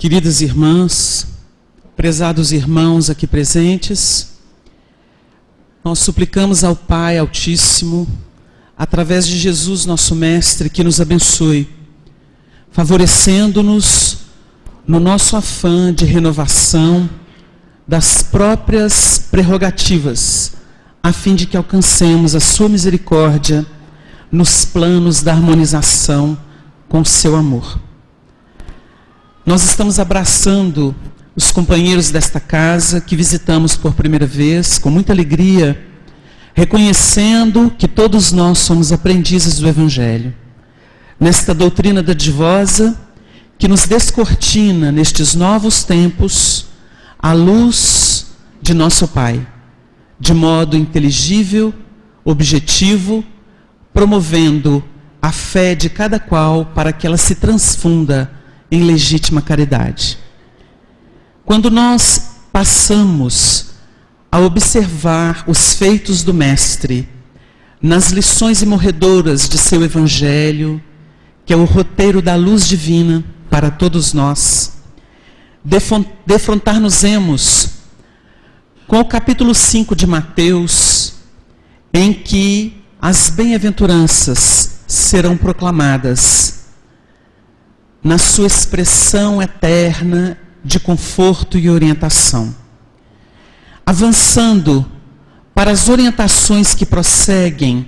Queridas irmãs, prezados irmãos aqui presentes, nós suplicamos ao Pai Altíssimo, através de Jesus, nosso Mestre, que nos abençoe, favorecendo-nos no nosso afã de renovação das próprias prerrogativas, a fim de que alcancemos a sua misericórdia nos planos da harmonização com o seu amor. Nós estamos abraçando os companheiros desta casa que visitamos por primeira vez, com muita alegria, reconhecendo que todos nós somos aprendizes do Evangelho. Nesta doutrina dadivosa, que nos descortina nestes novos tempos a luz de nosso Pai, de modo inteligível, objetivo, promovendo a fé de cada qual para que ela se transfunda em legítima caridade. Quando nós passamos a observar os feitos do Mestre nas lições imorredoras de seu Evangelho, que é o roteiro da luz divina para todos nós, defrontar-nos-emos com o capítulo 5 de Mateus, em que as bem-aventuranças serão proclamadas na sua expressão eterna de conforto e orientação. Avançando para as orientações que prosseguem,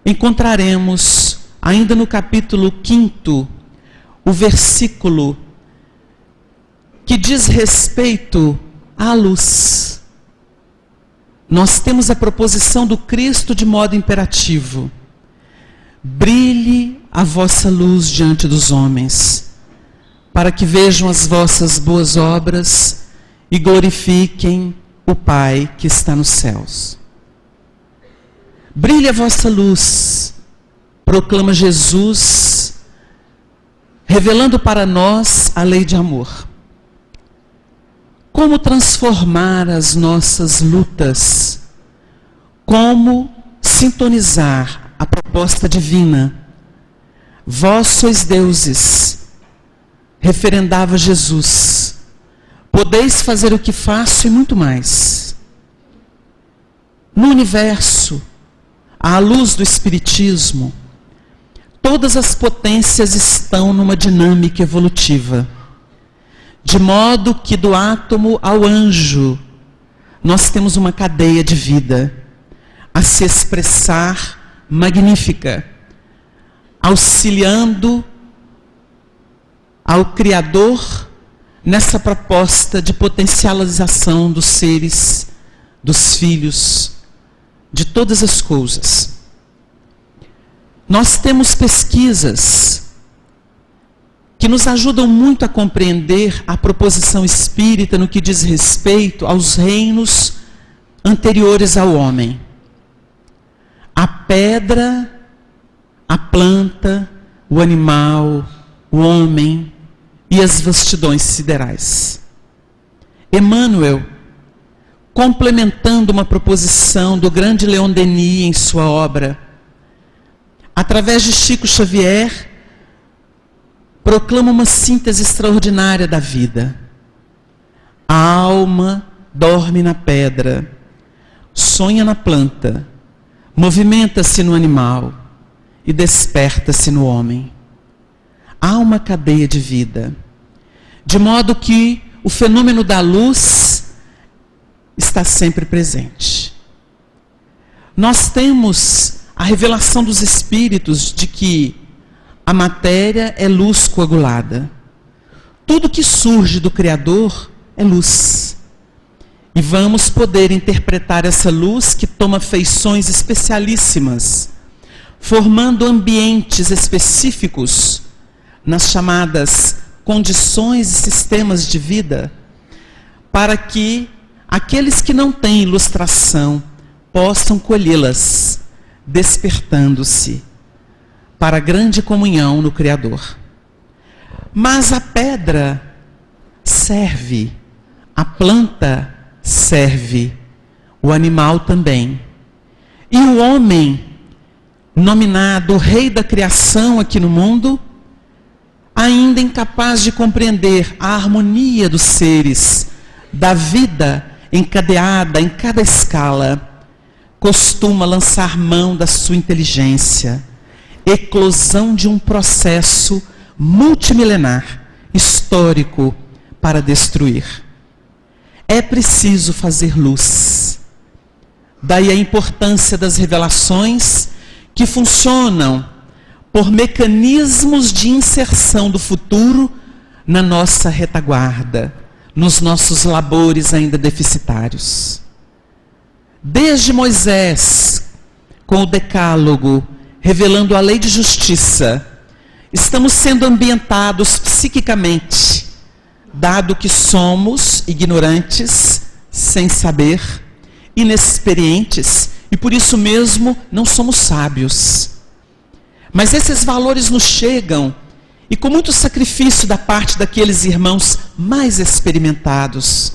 encontraremos, ainda no capítulo 5, o versículo que diz respeito à luz. Nós temos a proposição do Cristo de modo imperativo: brilhe a vossa luz diante dos homens, para que vejam as vossas boas obras e glorifiquem o Pai que está nos céus. Brilhe a vossa luz, proclama Jesus, revelando para nós a lei de amor. Como transformar as nossas lutas? Como sintonizar a proposta divina? Vós sois deuses, referendava Jesus. Podeis fazer o que faço e muito mais. No universo, à luz do Espiritismo, todas as potências estão numa dinâmica evolutiva. De modo que do átomo ao anjo, nós temos uma cadeia de vida a se expressar magnífica, auxiliando ao Criador nessa proposta de potencialização dos seres, dos filhos, de todas as coisas. Nós temos pesquisas que nos ajudam muito a compreender a proposição espírita no que diz respeito aos reinos anteriores ao homem. A pedra, a planta, o animal, o homem e as vastidões siderais. Emmanuel, complementando uma proposição do grande Leon Denis em sua obra, através de Chico Xavier, proclama uma síntese extraordinária da vida. A alma dorme na pedra, sonha na planta, movimenta-se no animal e desperta-se no homem. Há uma cadeia de vida, de modo que o fenômeno da luz está sempre presente. Nós temos a revelação dos Espíritos de que a matéria é luz coagulada. Tudo que surge do Criador é luz. E vamos poder interpretar essa luz que toma feições especialíssimas, formando ambientes específicos nas chamadas condições e sistemas de vida, para que aqueles que não têm ilustração possam colhê-las, despertando-se para a grande comunhão no Criador. Mas a pedra serve, a planta serve, o animal também. E o homem, nominado rei da criação aqui no mundo, ainda ainda incapaz de compreender a harmonia dos seres, da vida encadeada em cada escala, costuma lançar mão da sua inteligência, eclosão de um processo multimilenar, histórico, para destruir. É preciso fazer luz. Daí a importância das revelações que funcionam por mecanismos de inserção do futuro na nossa retaguarda, nos nossos labores ainda deficitários. Desde Moisés, com o Decálogo, revelando a lei de justiça, estamos sendo ambientados psiquicamente, dado que somos ignorantes, sem saber, inexperientes, e por isso mesmo não somos sábios. Mas esses valores nos chegam, e com muito sacrifício da parte daqueles irmãos mais experimentados,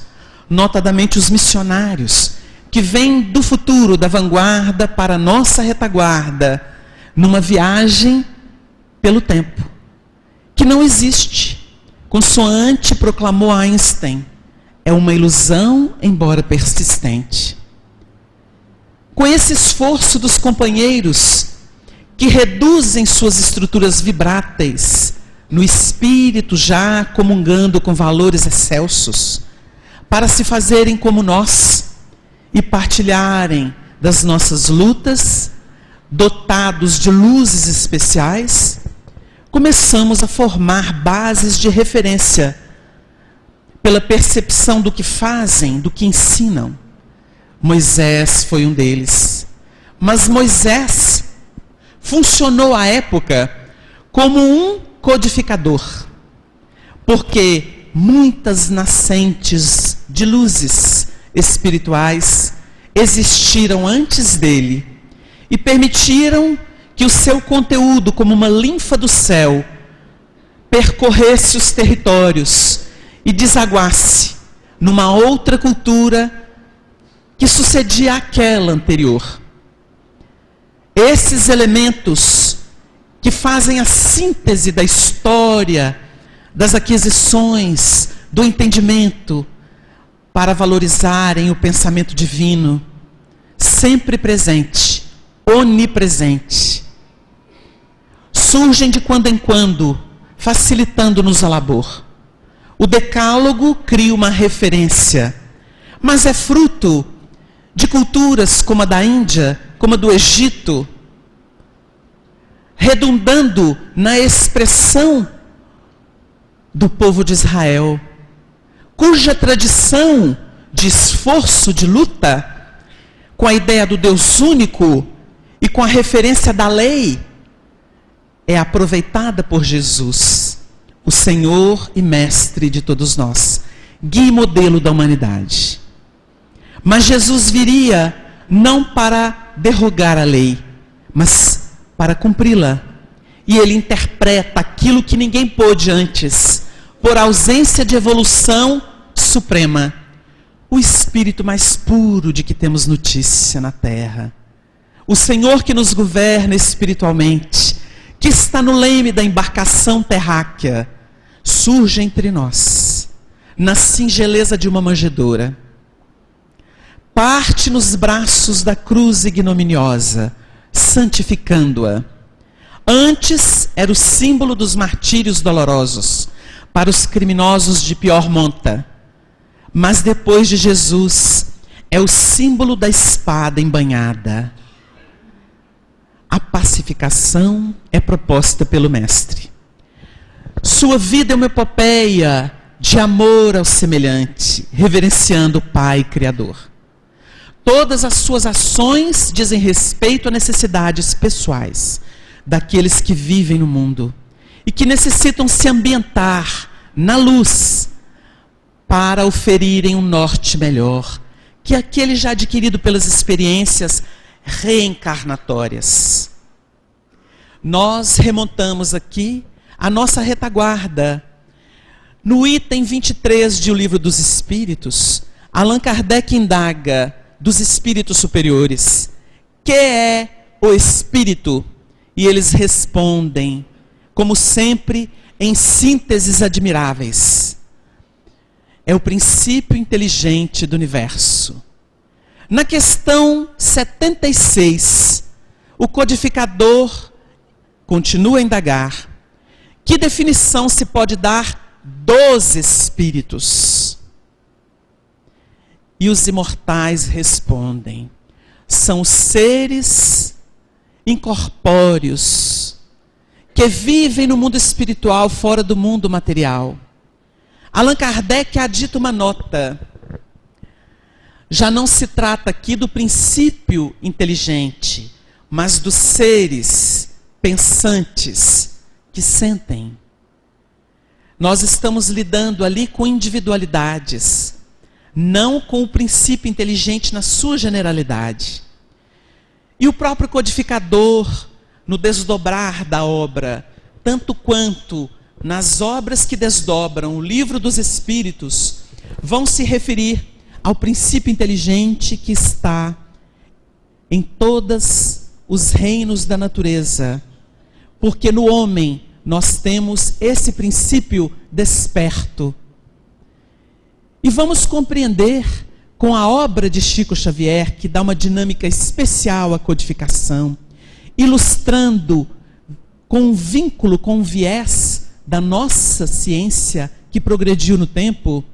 notadamente os missionários, que vêm do futuro, da vanguarda para a nossa retaguarda, numa viagem pelo tempo, que não existe. Consoante proclamou Einstein, é uma ilusão, embora persistente. Com esse esforço dos companheiros, que reduzem suas estruturas vibráteis, no espírito já comungando com valores excelsos, para se fazerem como nós e partilharem das nossas lutas, dotados de luzes especiais, começamos a formar bases de referência pela percepção do que fazem, do que ensinam. Moisés foi um deles. Mas Moisés funcionou à época como um codificador, porque muitas nascentes de luzes espirituais existiram antes dele e permitiram que o seu conteúdo, como uma linfa do céu, percorresse os territórios e desaguasse numa outra cultura que sucedia àquela anterior. Esses elementos que fazem a síntese da história, das aquisições, do entendimento, para valorizarem o pensamento divino, sempre presente, onipresente. Surgem de quando em quando, facilitando-nos a labor. O Decálogo cria uma referência, mas é fruto de culturas como a da Índia, como a do Egito, redundando na expressão do povo de Israel, cuja tradição de esforço, de luta, com a ideia do Deus único e com a referência da lei, é aproveitada por Jesus, o Senhor e Mestre de todos nós, guia e modelo da humanidade. Mas Jesus viria não para derrogar a lei, mas para cumpri-la. E ele interpreta aquilo que ninguém pôde antes, por ausência de evolução suprema, o espírito mais puro de que temos notícia na terra. O Senhor que nos governa espiritualmente, que está no leme da embarcação terráquea, surge entre nós, na singeleza de uma manjedoura. Parte nos braços da cruz ignominiosa, santificando-a. Antes era o símbolo dos martírios dolorosos, para os criminosos de pior monta. Mas depois de Jesus, é o símbolo da espada embanhada. A pacificação é proposta pelo Mestre. Sua vida é uma epopeia de amor ao semelhante, reverenciando o Pai Criador. Todas as suas ações dizem respeito a necessidades pessoais daqueles que vivem no mundo e que necessitam se ambientar na luz para oferirem um norte melhor que aquele já adquirido pelas experiências reencarnatórias. Nós remontamos aqui a nossa retaguarda. No item 23 de O Livro dos Espíritos, Allan Kardec indaga dos espíritos superiores: que é o espírito? E eles respondem, como sempre, em sínteses admiráveis. É o princípio inteligente do universo. Na questão 76, o codificador continua a indagar: que definição se pode dar dos espíritos? E os imortais respondem: são seres incorpóreos que vivem no mundo espiritual fora do mundo material. Allan Kardec adita uma nota. Já não se trata aqui do princípio inteligente, mas dos seres pensantes que sentem. Nós estamos lidando ali com individualidades, não com o princípio inteligente na sua generalidade. E o próprio codificador, no desdobrar da obra, tanto quanto nas obras que desdobram o Livro dos Espíritos, vão se referir ao princípio inteligente que está em todos os reinos da natureza. Porque no homem nós temos esse princípio desperto. E vamos compreender com a obra de Chico Xavier, que dá uma dinâmica especial à codificação, ilustrando com um vínculo, com um viés da nossa ciência que progrediu no tempo,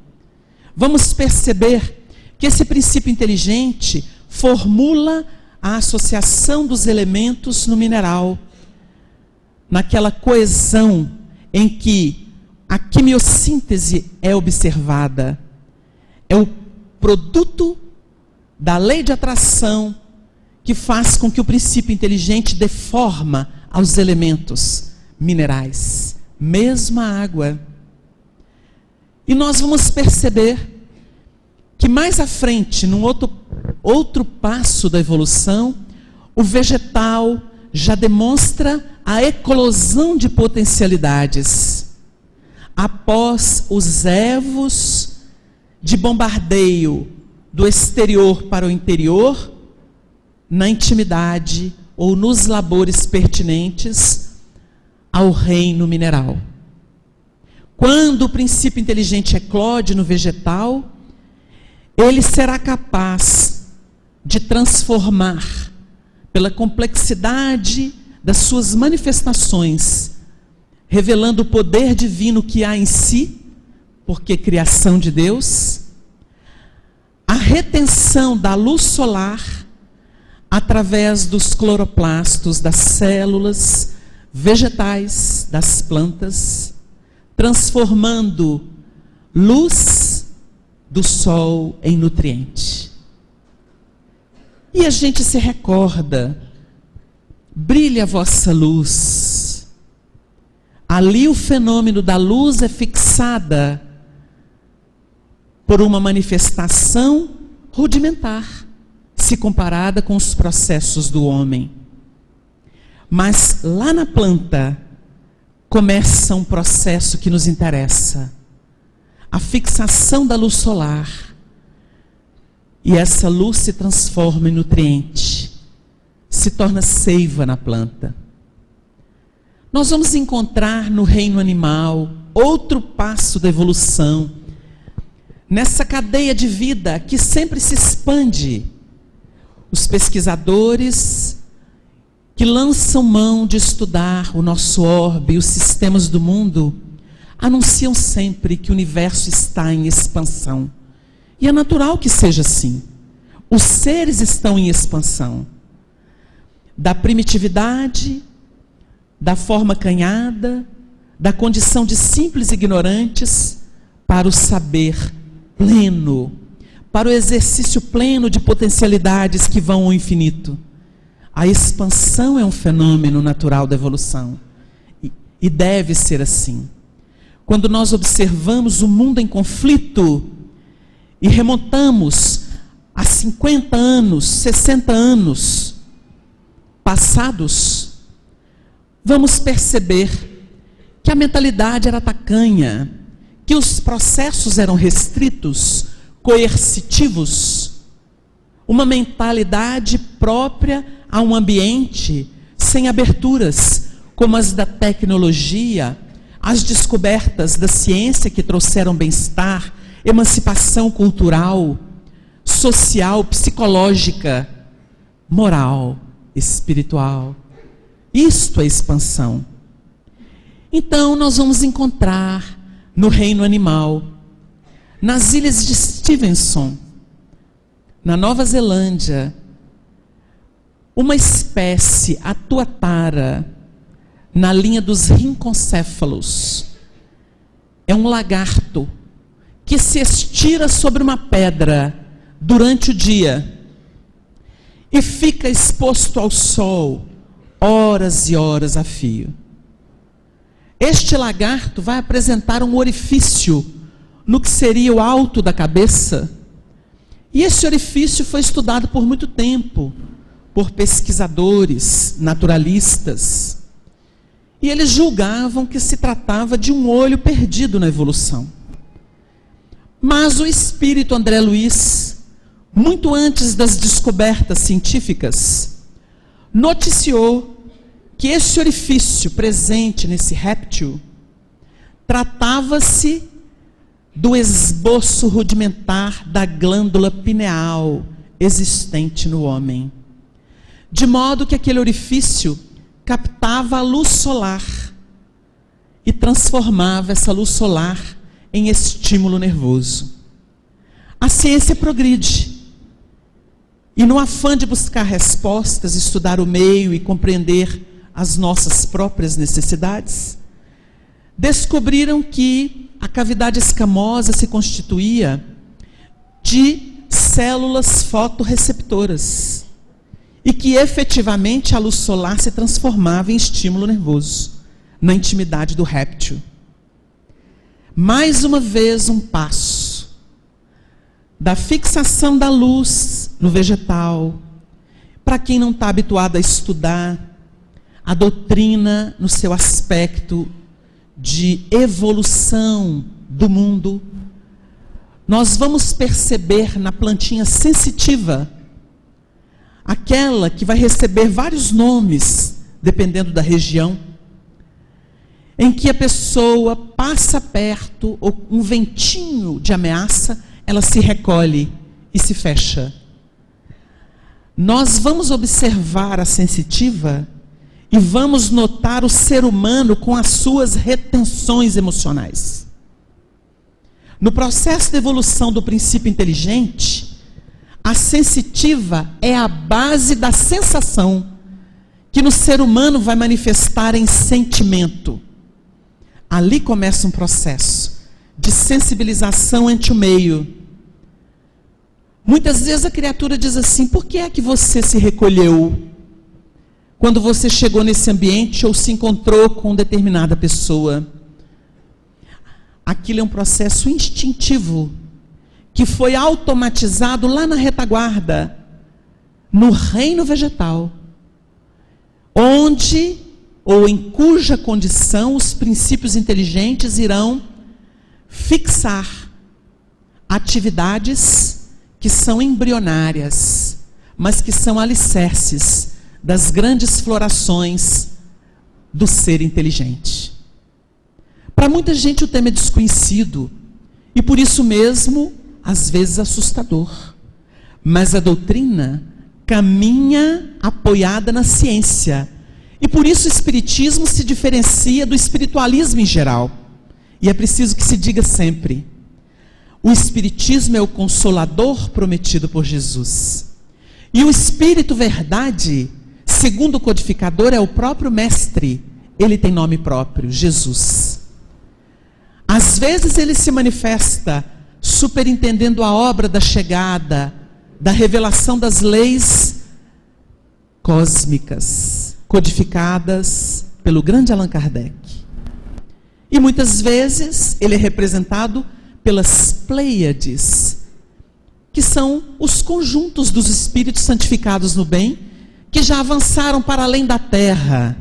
vamos perceber que esse princípio inteligente formula a associação dos elementos no mineral, naquela coesão em que a quimiossíntese é observada. É o produto da lei de atração que faz com que o princípio inteligente dê forma aos elementos minerais, mesmo a água. E nós vamos perceber que mais à frente, num outro passo da evolução, o vegetal já demonstra a eclosão de potencialidades. Após os evos de bombardeio do exterior para o interior, na intimidade ou nos labores pertinentes ao reino mineral. Quando o princípio inteligente eclode no vegetal, ele será capaz de transformar, pela complexidade das suas manifestações, revelando o poder divino que há em si, porque criação de Deus, a retenção da luz solar através dos cloroplastos das células vegetais, das plantas, transformando luz do sol em nutriente. E a gente se recorda: brilhe a vossa luz. Ali o fenômeno da luz é fixada por uma manifestação rudimentar, se comparada com os processos do homem. Mas lá na planta começa um processo que nos interessa: a fixação da luz solar. E essa luz se transforma em nutriente, se torna seiva na planta. Nós vamos encontrar no reino animal outro passo da evolução, nessa cadeia de vida que sempre se expande. Os pesquisadores que lançam mão de estudar o nosso orbe e os sistemas do mundo anunciam sempre que o universo está em expansão. E é natural que seja assim. Os seres estão em expansão. Da primitividade, da forma acanhada, da condição de simples ignorantes, para o saber pleno, para o exercício pleno de potencialidades que vão ao infinito. A expansão é um fenômeno natural da evolução. E deve ser assim. Quando nós observamos o mundo em conflito e remontamos a 50 anos, 60 anos passados, vamos perceber que a mentalidade era tacanha, que os processos eram restritos, coercitivos, uma mentalidade própria a um ambiente sem aberturas, como as da tecnologia, as descobertas da ciência que trouxeram bem-estar, emancipação cultural, social, psicológica, moral, espiritual. Isto é expansão. Então nós vamos encontrar no reino animal, nas ilhas de Stevenson, na Nova Zelândia, uma espécie, a tuatara, na linha dos rinconcéfalos. É um lagarto que se estira sobre uma pedra durante o dia e fica exposto ao sol horas e horas a fio. Este lagarto vai apresentar um orifício no que seria o alto da cabeça, e esse orifício foi estudado por muito tempo por pesquisadores, naturalistas, e eles julgavam que se tratava de um olho perdido na evolução. Mas o espírito André Luiz, muito antes das descobertas científicas, noticiou que esse orifício presente nesse réptil tratava-se do esboço rudimentar da glândula pineal existente no homem. De modo que aquele orifício captava a luz solar e transformava essa luz solar em estímulo nervoso. A ciência progride. E no afã de buscar respostas, estudar o meio e compreender as nossas próprias necessidades, descobriram que a cavidade escamosa se constituía de células fotorreceptoras e que efetivamente a luz solar se transformava em estímulo nervoso na intimidade do réptil. Mais uma vez um passo da fixação da luz no vegetal. Para quem não está habituado a estudar a doutrina no seu aspecto de evolução do mundo, nós vamos perceber na plantinha sensitiva, aquela que vai receber vários nomes, dependendo da região, em que a pessoa passa perto, ou um ventinho de ameaça, ela se recolhe e se fecha. Nós vamos observar a sensitiva e vamos notar o ser humano com as suas retenções emocionais. No processo de evolução do princípio inteligente, a sensitiva é a base da sensação que no ser humano vai manifestar em sentimento. Ali começa um processo de sensibilização ante o meio. Muitas vezes a criatura diz assim: por que é que você se recolheu quando você chegou nesse ambiente ou se encontrou com determinada pessoa? Aquilo é um processo instintivo que foi automatizado lá na retaguarda, no reino vegetal, onde ou em cuja condição os princípios inteligentes irão fixar atividades que são embrionárias, mas que são alicerces das grandes florações do ser inteligente. Para muita gente o tema é desconhecido e por isso mesmo, às vezes, assustador. Mas a doutrina caminha apoiada na ciência e por isso o espiritismo se diferencia do espiritualismo em geral. E é preciso que se diga sempre: o espiritismo é o consolador prometido por Jesus. E o espírito verdade, segundo o codificador, é o próprio mestre. Ele tem nome próprio, Jesus. Às vezes ele se manifesta superintendendo a obra da chegada, da revelação das leis cósmicas, codificadas pelo grande Allan Kardec. E muitas vezes ele é representado pelas Pleiades, que são os conjuntos dos espíritos santificados no bem, que já avançaram para além da terra.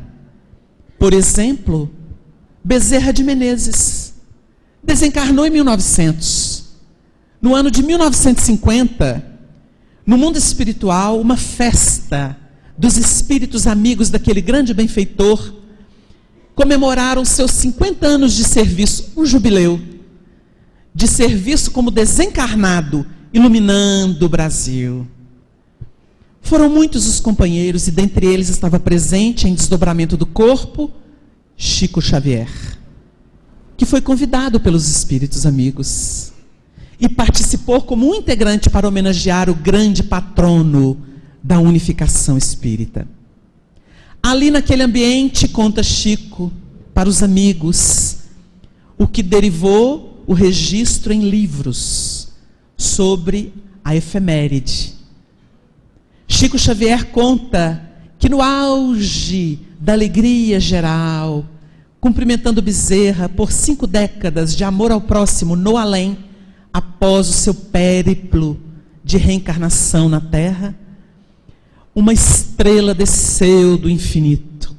Por exemplo, Bezerra de Menezes desencarnou em 1900. No ano de 1950, no mundo espiritual, uma festa dos espíritos amigos daquele grande benfeitor comemoraram seus 50 anos de serviço, um jubileu, de serviço como desencarnado, iluminando o Brasil. Foram muitos os companheiros, e dentre eles estava presente em desdobramento do corpo, Chico Xavier, que foi convidado pelos espíritos amigos e participou como um integrante para homenagear o grande patrono da unificação espírita. Ali naquele ambiente, conta Chico para os amigos, o que derivou o registro em livros sobre a efeméride. Chico Xavier conta que no auge da alegria geral, cumprimentando Bezerra por 5 décadas de amor ao próximo no além, após o seu périplo de reencarnação na Terra, uma estrela desceu do infinito.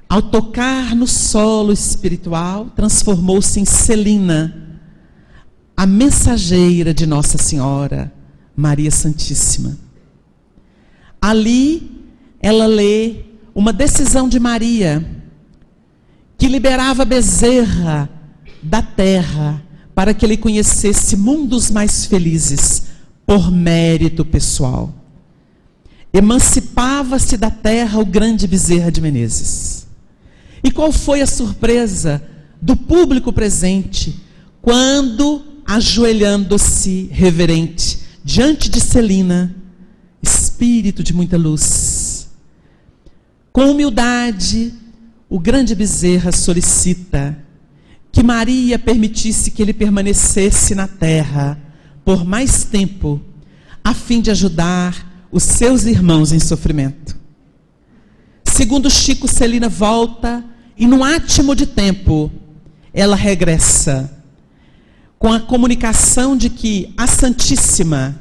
Ao tocar no solo espiritual, transformou-se em Celina, a mensageira de Nossa Senhora, Maria Santíssima. Ali, ela lê uma decisão de Maria, que liberava Bezerra da terra, para que ele conhecesse mundos mais felizes, por mérito pessoal. Emancipava-se da terra o grande Bezerra de Menezes. E qual foi a surpresa do público presente, quando, ajoelhando-se reverente, diante de Celina, espírito de muita luz, com humildade, o grande Bezerra solicita que Maria permitisse que ele permanecesse na terra por mais tempo, a fim de ajudar os seus irmãos em sofrimento. Segundo Chico, Celina volta e, num átimo de tempo, ela regressa com a comunicação de que a Santíssima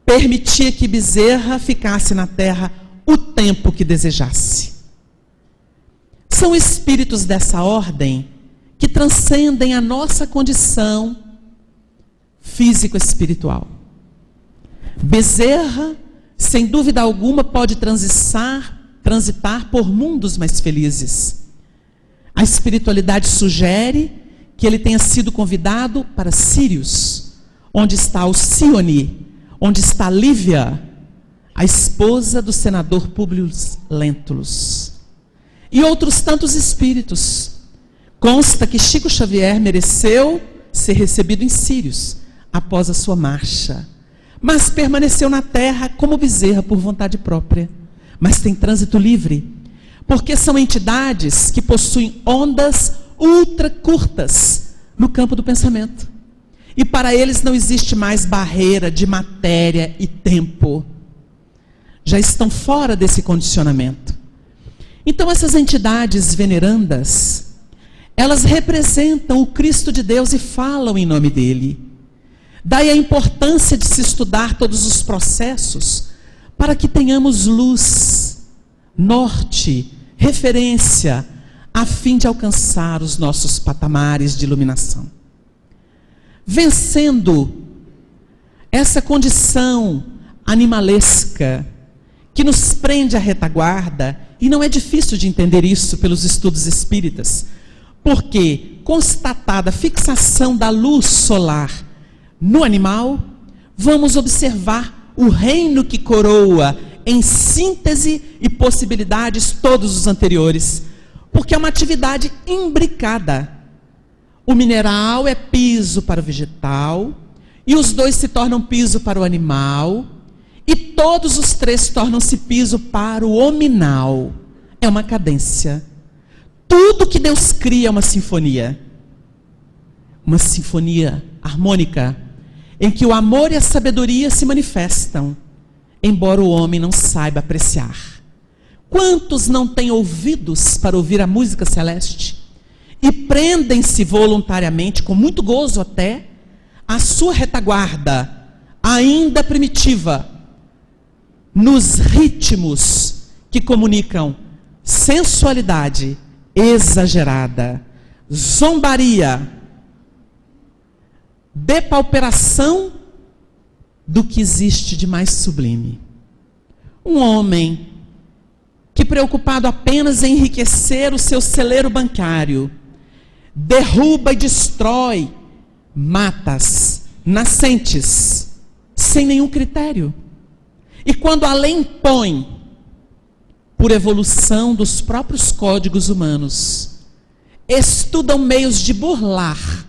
permitia que Bezerra ficasse na terra o tempo que desejasse. São espíritos dessa ordem que transcendem a nossa condição físico-espiritual. Bezerra, sem dúvida alguma, pode transitar por mundos mais felizes. A espiritualidade sugere que ele tenha sido convidado para Sírios, onde está Alcione, onde está Lívia, a esposa do senador Públio Lentulus. E outros tantos espíritos. Consta que Chico Xavier mereceu ser recebido em Sírios, após a sua marcha. Mas permaneceu na terra como Bezerra por vontade própria. Mas tem trânsito livre, porque são entidades que possuem ondas ultra curtas no campo do pensamento. E para eles não existe mais barreira de matéria e tempo. Já estão fora desse condicionamento. Então essas entidades venerandas, elas representam o Cristo de Deus e falam em nome dele. Daí a importância de se estudar todos os processos, para que tenhamos luz, norte, referência, a fim de alcançar os nossos patamares de iluminação. Vencendo essa condição animalesca, que nos prende à retaguarda, e não é difícil de entender isso pelos estudos espíritas, porque, constatada a fixação da luz solar no animal, vamos observar o reino que coroa em síntese e possibilidades todos os anteriores, porque é uma atividade imbricada. O mineral é piso para o vegetal, e os dois se tornam piso para o animal, e todos os três tornam-se piso para o hominal. É uma cadência. Tudo que Deus cria é uma sinfonia harmônica, em que o amor e a sabedoria se manifestam, embora o homem não saiba apreciar. Quantos não têm ouvidos para ouvir a música celeste e prendem-se voluntariamente, com muito gozo até, à sua retaguarda, ainda primitiva, nos ritmos que comunicam sensualidade exagerada, zombaria, depauperação do que existe de mais sublime. Um homem que, preocupado apenas em enriquecer o seu celeiro bancário, derruba e destrói matas, nascentes, sem nenhum critério. E quando a lei impõe, por evolução dos próprios códigos humanos, estudam meios de burlar,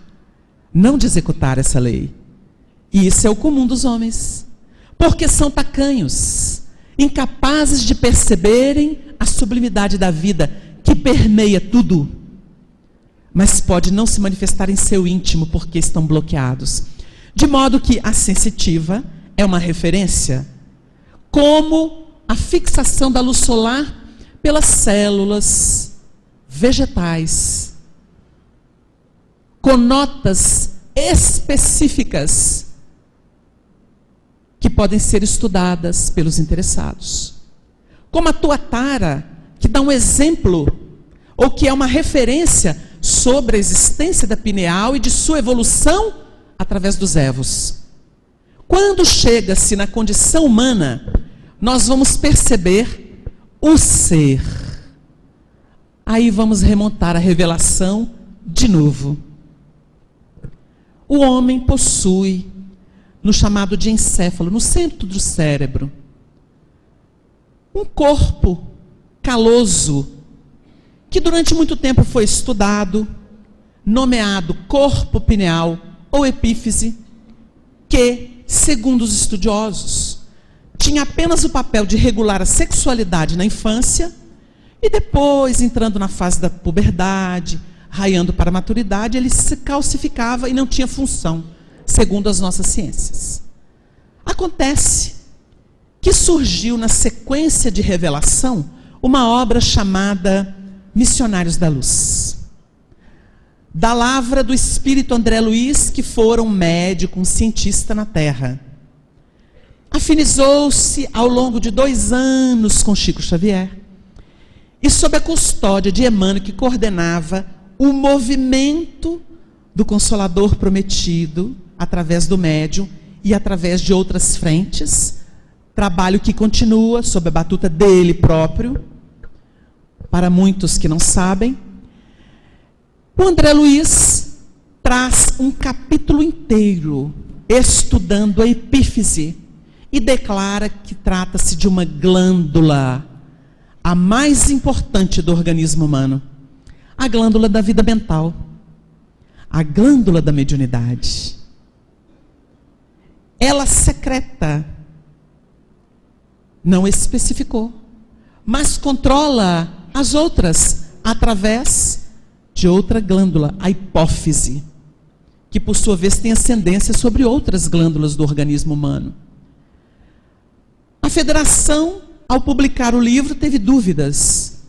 não de executar essa lei. E isso é o comum dos homens, porque são tacanhos, incapazes de perceberem a sublimidade da vida que permeia tudo, mas pode não se manifestar em seu íntimo porque estão bloqueados. De modo que a sensitiva é uma referência, como a fixação da luz solar pelas células vegetais, com notas específicas que podem ser estudadas pelos interessados. Como a tuatara, que dá um exemplo, ou que é uma referência sobre a existência da pineal e de sua evolução através dos evos. Quando chega-se na condição humana, nós vamos perceber o ser. Aí vamos remontar a revelação de novo. O homem possui, no chamado de encéfalo, no centro do cérebro, um corpo caloso, que durante muito tempo foi estudado, nomeado corpo pineal ou epífise, que, segundo os estudiosos, tinha apenas o papel de regular a sexualidade na infância e depois, entrando na fase da puberdade, raiando para a maturidade, ele se calcificava e não tinha função, segundo as nossas ciências. Acontece que surgiu na sequência de revelação uma obra chamada Missionários da Luz, da lavra do espírito André Luiz, que fora um médico, um cientista na Terra. Afinizou-se ao longo de 2 anos com Chico Xavier e sob a custódia de Emmanuel, que coordenava o movimento do Consolador Prometido através do médium e através de outras frentes, trabalho que continua sob a batuta dele próprio. Para muitos que não sabem, o André Luiz traz um capítulo inteiro estudando a epífise e declara que trata-se de uma glândula, a mais importante do organismo humano, a glândula da vida mental, a glândula da mediunidade. Ela secreta, não especificou, mas controla as outras através de outra glândula, a hipófise, que por sua vez tem ascendência sobre outras glândulas do organismo humano. A federação, ao publicar o livro, teve dúvidas,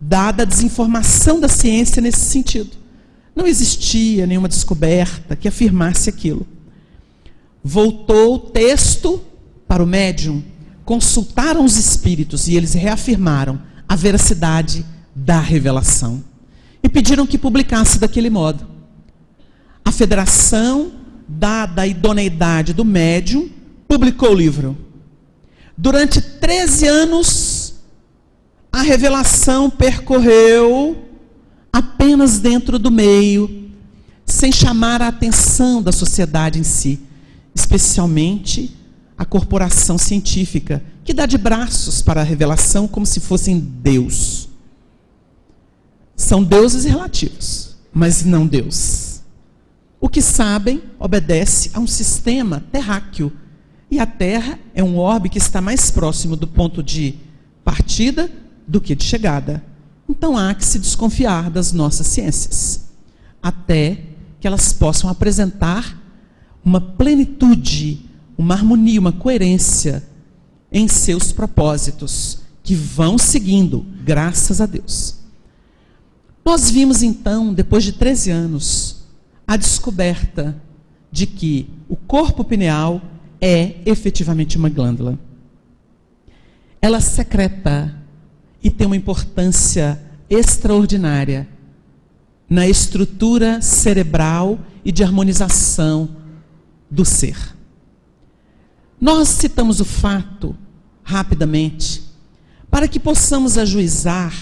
dada a desinformação da ciência nesse sentido. Não existia nenhuma descoberta que afirmasse aquilo. Voltou o texto para o médium, consultaram os espíritos e eles reafirmaram a veracidade da revelação e pediram que publicasse daquele modo. A federação, dada a idoneidade do médium, publicou o livro. Durante 13 anos, a revelação percorreu apenas dentro do meio, sem chamar a atenção da sociedade em si, especialmente a corporação científica, que dá de braços para a revelação como se fossem Deus. São deuses relativos, mas não Deus. O que sabem obedece a um sistema terráqueo, e a Terra é um orbe que está mais próximo do ponto de partida do que de chegada. Então há que se desconfiar das nossas ciências, até que elas possam apresentar uma plenitude, uma harmonia, uma coerência em seus propósitos, que vão seguindo, graças a Deus. Nós vimos então, depois de 13 anos, a descoberta de que o corpo pineal é efetivamente uma glândula. Ela secreta e tem uma importância extraordinária na estrutura cerebral e de harmonização do ser. Nós citamos o fato, rapidamente, para que possamos ajuizar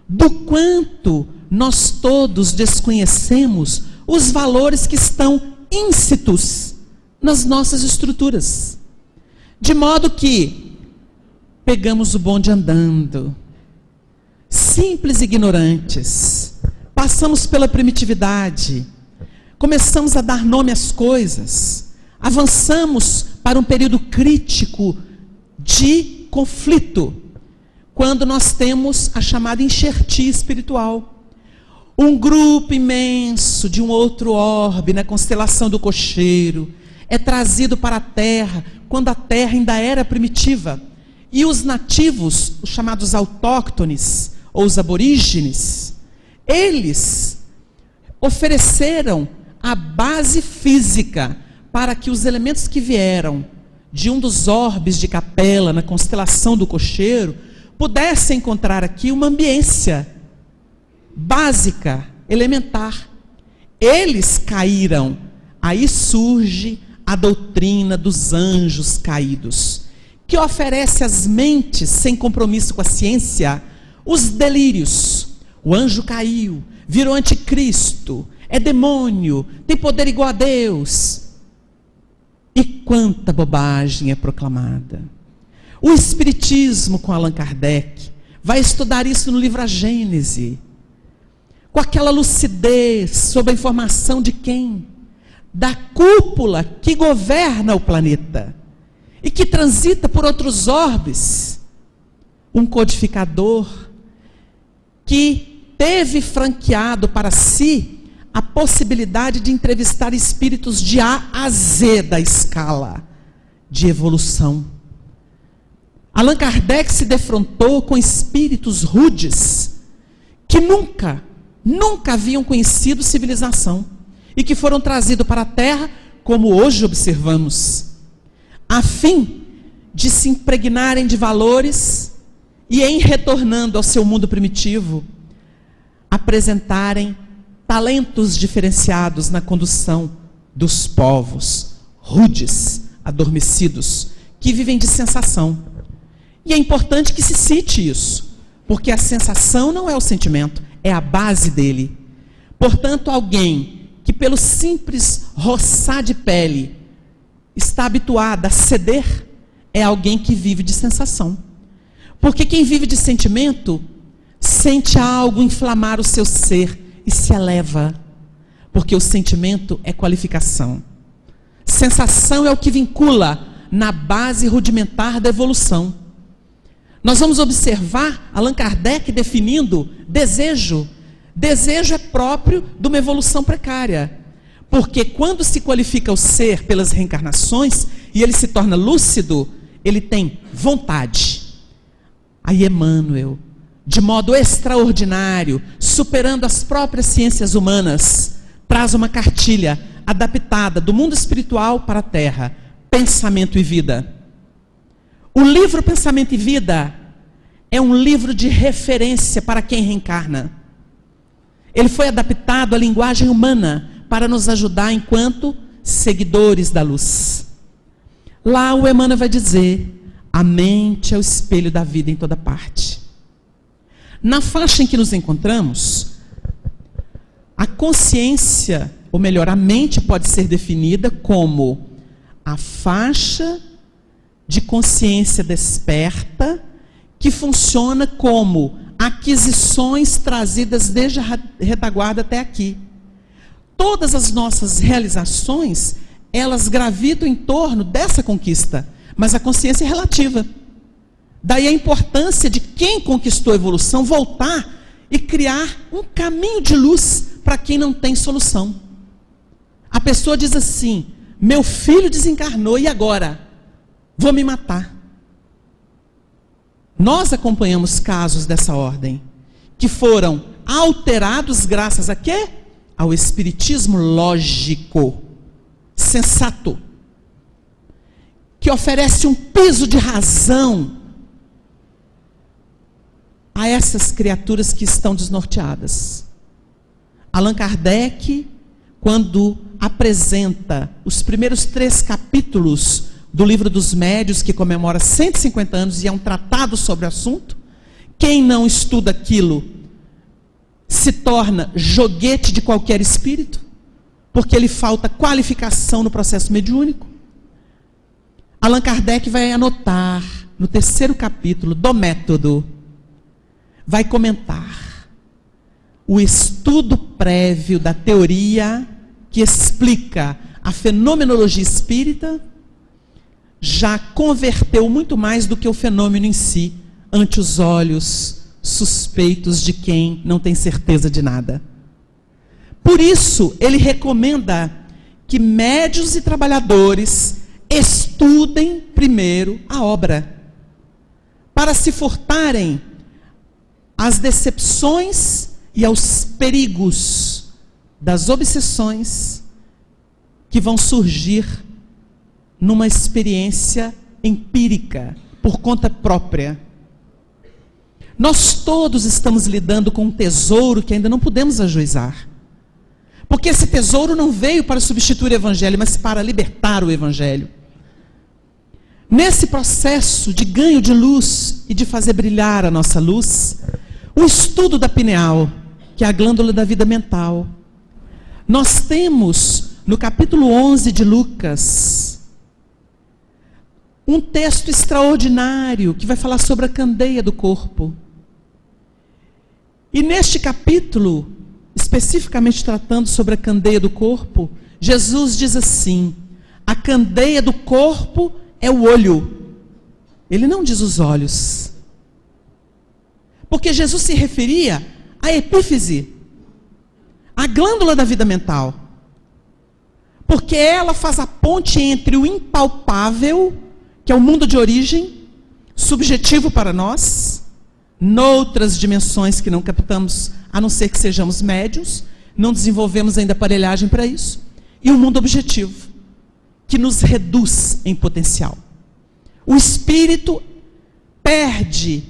do quanto nós todos desconhecemos os valores que estão íncitos nas nossas estruturas. De modo que pegamos o bonde andando, simples e ignorantes, passamos pela primitividade, começamos a dar nome às coisas, avançamos para um período crítico de conflito, quando nós temos a chamada enxertia espiritual. Um grupo imenso de um outro orbe na constelação do cocheiro é trazido para a Terra, quando a Terra ainda era primitiva. E os nativos, os chamados autóctones, ou os aborígenes, eles ofereceram a base física para que os elementos que vieram de um dos orbes de Capela, na constelação do cocheiro, pudessem encontrar aqui uma ambiência básica, elementar. Eles caíram. Aí surge a doutrina dos anjos caídos, que oferece às mentes sem compromisso com a ciência os delírios. O anjo caiu, virou anticristo, é demônio, tem poder igual a Deus. E quanta bobagem é proclamada. O Espiritismo, com Allan Kardec, vai estudar isso no livro A Gênese, com aquela lucidez sobre a informação de quem? Da cúpula que governa o planeta e que transita por outros orbes. Um codificador que teve franqueado para si a possibilidade de entrevistar espíritos de A a Z da escala de evolução. Allan Kardec se defrontou com espíritos rudes que nunca haviam conhecido civilização e que foram trazidos para a Terra, como hoje observamos, a fim de se impregnarem de valores e, em retornando ao seu mundo primitivo, apresentarem talentos diferenciados na condução dos povos rudes, adormecidos, que vivem de sensação. E é importante que se cite isso, porque a sensação não é o sentimento, é a base dele. Portanto, alguém que pelo simples roçar de pele está habituado a ceder, é alguém que vive de sensação. Porque quem vive de sentimento, sente algo inflamar o seu ser e se eleva. Porque o sentimento é qualificação. Sensação é o que vincula na base rudimentar da evolução. Nós vamos observar Allan Kardec definindo desejo. Desejo é próprio de uma evolução precária. Porque quando se qualifica o ser pelas reencarnações e ele se torna lúcido, ele tem vontade. Aí Emmanuel, de modo extraordinário, superando as próprias ciências humanas, traz uma cartilha adaptada do mundo espiritual para a Terra, Pensamento e Vida. O livro Pensamento e Vida é um livro de referência para quem reencarna. Ele foi adaptado à linguagem humana para nos ajudar enquanto seguidores da luz. Lá o Emmanuel vai dizer: a mente é o espelho da vida em toda parte. Na faixa em que nos encontramos, a consciência, ou melhor, a mente pode ser definida como a faixa de consciência desperta que funciona como aquisições trazidas desde a retaguarda até aqui. Todas as nossas realizações, elas gravitam em torno dessa conquista, mas a consciência é relativa. Daí a importância de quem conquistou a evolução voltar e criar um caminho de luz para quem não tem solução. A pessoa diz assim: meu filho desencarnou e agora? Vou me matar. Nós acompanhamos casos dessa ordem, que foram alterados graças a quê? Ao espiritismo lógico, sensato, que oferece um piso de razão a essas criaturas que estão desnorteadas. Allan Kardec, quando apresenta os primeiros 3 capítulos do Livro dos Médiuns, que comemora 150 anos e é um tratado sobre o assunto, Quem não estuda aquilo se torna joguete de qualquer espírito, porque lhe falta qualificação no processo mediúnico. Allan Kardec vai anotar no 3º capítulo do Método, vai comentar o estudo prévio da teoria que explica a fenomenologia espírita, já converteu muito mais do que o fenômeno em si, ante os olhos suspeitos de quem não tem certeza de nada. Por isso, ele recomenda que médiuns e trabalhadores estudem primeiro a obra, para se furtarem às decepções e aos perigos das obsessões que vão surgir numa experiência empírica, por conta própria. Nós todos estamos lidando com um tesouro que ainda não podemos ajuizar. Porque esse tesouro não veio para substituir o Evangelho, mas para libertar o Evangelho. Nesse processo de ganho de luz e de fazer brilhar a nossa luz, o estudo da pineal, que é a glândula da vida mental. Nós temos, no capítulo 11 de Lucas, um texto extraordinário que vai falar sobre a candeia do corpo. E neste capítulo, especificamente tratando sobre a candeia do corpo, Jesus diz assim: a candeia do corpo é o olho. Ele não diz os olhos. Porque Jesus se referia à epífise, à glândula da vida mental. Porque ela faz a ponte entre o impalpável, que é o mundo de origem, subjetivo para nós, noutras dimensões que não captamos, a não ser que sejamos médiuns, não desenvolvemos ainda aparelhagem para isso, e o mundo objetivo, que nos reduz em potencial. O espírito perde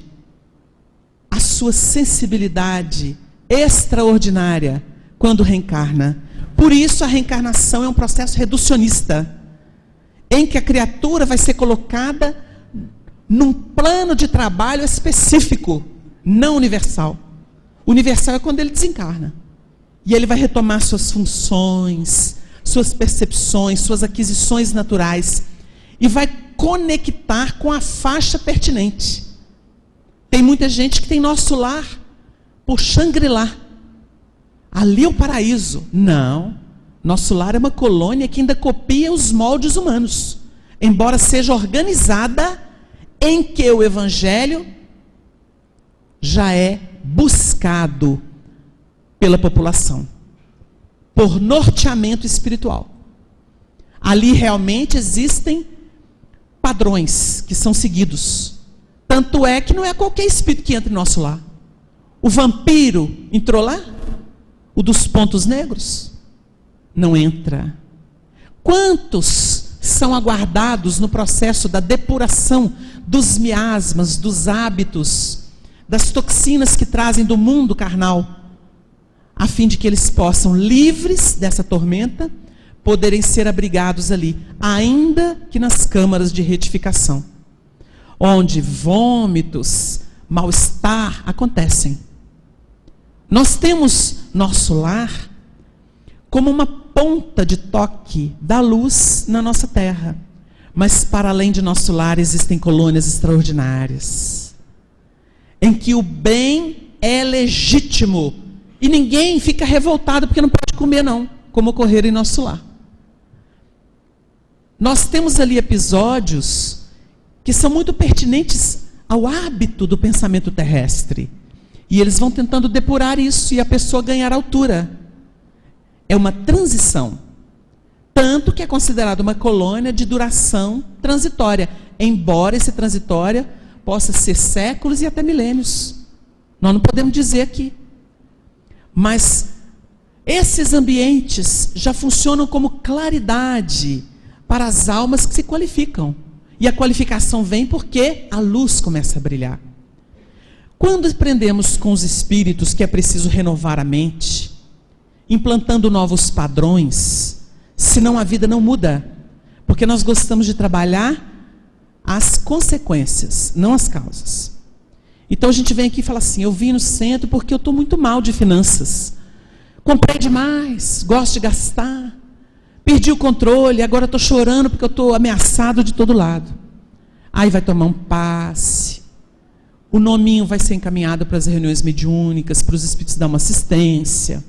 a sua sensibilidade extraordinária quando reencarna. Por isso a reencarnação é um processo reducionista, em que a criatura vai ser colocada num plano de trabalho específico, não universal. Universal é quando ele desencarna. E ele vai retomar suas funções, suas percepções, suas aquisições naturais. E vai conectar com a faixa pertinente. Tem muita gente que tem nosso lar por Shangri-La. Ali é o paraíso. Não. Nosso lar é uma colônia que ainda copia os moldes humanos. Embora seja organizada em que o Evangelho já é buscado pela população, por norteamento espiritual. Ali realmente existem padrões que são seguidos. Tanto é que não é qualquer espírito que entra em nosso lar. O vampiro entrou lá? O dos pontos negros? Não entra. Quantos são aguardados no processo da depuração dos miasmas, dos hábitos, das toxinas que trazem do mundo carnal, a fim de que eles possam, livres dessa tormenta, poderem ser abrigados ali, ainda que nas câmaras de retificação, onde vômitos, mal-estar acontecem. Nós temos nosso lar como uma ponta de toque da luz na nossa terra. Mas para além de nosso lar existem colônias extraordinárias, em que o bem é legítimo, e ninguém fica revoltado porque não pode comer não, como ocorreu em nosso lar. Nós temos ali episódios que são muito pertinentes ao hábito do pensamento terrestre, e eles vão tentando depurar isso, e a pessoa ganhar altura. É uma transição, tanto que é considerada uma colônia de duração transitória, embora esse transitória possa ser séculos e até milênios. Nós não podemos dizer aqui. Mas esses ambientes já funcionam como claridade para as almas que se qualificam. E a qualificação vem porque a luz começa a brilhar. Quando aprendemos com os espíritos que é preciso renovar a mente, implantando novos padrões, senão a vida não muda, porque nós gostamos de trabalhar as consequências, não as causas. Então a gente vem aqui e fala assim: eu vim no centro porque eu estou muito mal de finanças. Comprei demais, gosto de gastar, perdi o controle, agora estou chorando porque eu estou ameaçado de todo lado. Aí vai tomar um passe, o nominho vai ser encaminhado para as reuniões mediúnicas, para os espíritos dar uma assistência.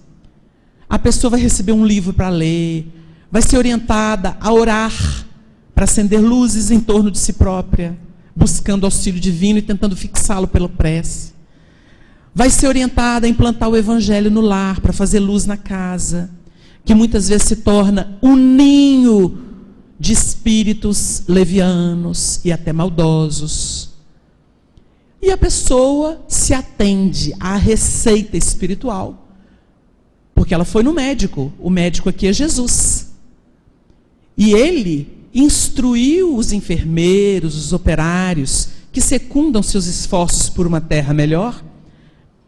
A pessoa vai receber um livro para ler, vai ser orientada a orar, para acender luzes em torno de si própria, buscando auxílio divino e tentando fixá-lo pela prece. Vai ser orientada a implantar o evangelho no lar, para fazer luz na casa, que muitas vezes se torna um ninho de espíritos levianos e até maldosos. E a pessoa se atende à receita espiritual, porque ela foi no médico. O médico aqui é Jesus. E ele instruiu os enfermeiros, os operários, que secundam seus esforços por uma terra melhor,